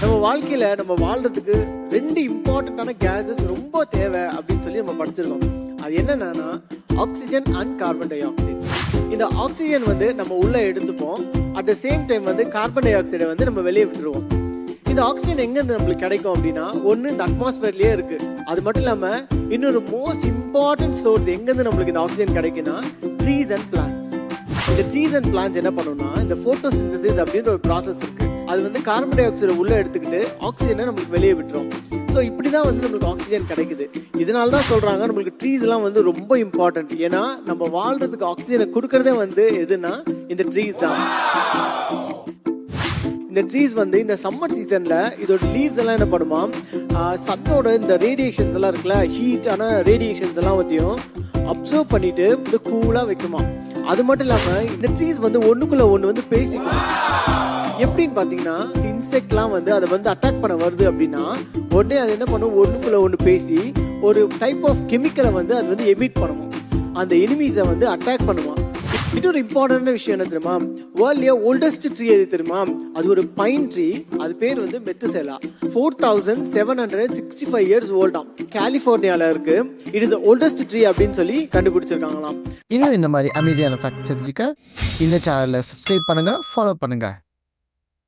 நம்ம வாழ்க்கையில நம்ம வாழ்றதுக்கு 2 இம்பார்ட்டன்டான கேஸஸ் ரொம்ப தேவை அப்படின்னு சொல்லி நம்ம படிச்சிருக்கோம். அது என்னன்னா oxygen and carbon di oxide. இந்த ஆக்சிஜன் வந்து நம்ம உள்ள எடுத்துப்போம், அட் த சேம் டைம் வந்து கார்பன் டை ஆக்சைடை வந்து நம்ம வெளியே விட்டுருவோம். இந்த ஆக்சிஜன் எங்கேருந்து நம்மளுக்கு கிடைக்கும் அப்படின்னா, ஒன்று இந்த அட்மாஸ்பியர்லேயே இருக்கு. அது மட்டும் இல்லாமல் இன்னொரு மோஸ்ட் இம்பார்ட்டன்ட் சோர்ஸ் எங்கேருந்து நம்மளுக்கு இந்த ஆக்சிஜன் கிடைக்குன்னா ட்ரீஸ் அண்ட் பிளான்ட்ஸ். இந்த ட்ரீஸ் அண்ட் பிளான்ட்ஸ் என்ன பண்ணுன்னா, இந்த போட்டோசிந்தசிஸ் அப்படின்ற ஒரு ப்ராசஸ் இருக்கு. அது வந்து கார்பன் டை ஆக்சைடை உள்ள எடுத்துக்கிட்டு ஆக்சிஜனை நம்மளுக்கு வெளியே விட்டுரும். ஸோ இப்படி தான் வந்து நம்மளுக்கு ஆக்சிஜன் கிடைக்குது. இதனால தான் சொல்கிறாங்க நம்மளுக்கு ட்ரீஸ் எல்லாம் வந்து ரொம்ப இம்பார்ட்டன்ட். ஏன்னா நம்ம வாழ்றதுக்கு ஆக்சிஜனை கொடுக்கறதே வந்து எதுனா இந்த ட்ரீஸ் தான். இந்த ட்ரீஸ் வந்து இந்த சம்மர் சீசனில் இதோட லீவ்ஸ் எல்லாம் என்ன பண்ணுமா, சன்னோட இந்த ரேடியேஷன்ஸ் எல்லாம் இருக்குல்ல, ஹீட்டான ரேடியேஷன்ஸ் எல்லாம் பற்றியும் அப்சர்வ் பண்ணிட்டு இது கூலாக வைக்குமா. அது மட்டும் இல்லாமல் இந்த ட்ரீஸ் வந்து ஒன்றுக்குள்ள ஒன்று வந்து பேசிக்கும். எப்படின்னு பார்த்தீங்கன்னா, இன்செக்ட்லாம் வந்து அதை வந்து அட்டாக் பண்ண வருது அப்படின்னா உடனே அது என்ன பண்ணும், ஒன்றுக்குள்ள ஒன்று பேசி ஒரு டைப் ஆஃப் கெமிக்கலை வந்து அது வந்து எமிட் பண்ணுவோம். அந்த எனிமீஸை வந்து அட்டாக் பண்ணுவான். இன்னொரு இம்பார்ட்டன்டான விஷயம் என்ன தெரியுமா, வேர்ல்ட்லயே ஓல்டஸ்ட் ட்ரீ எது தெரியுமா, அது ஒரு பைன் ட்ரீ. அது பேர் வந்து மெத்துசெலா. 4765 இயர்ஸ் ஓல்டாம். கலிஃபோர்னியால இருக்கு. It is the oldest tree அப்படின்னு சொல்லி கண்டுபிடிச்சிருக்காங்களாம். இன்னும் இந்த மாதிரி அமைதியான ஃபேக்ட்ஸ் தெரிஞ்சுக்க இந்த சேனலை சப்ஸ்கிரைப் பண்ணுங்க, ஃபாலோ பண்ணுங்க.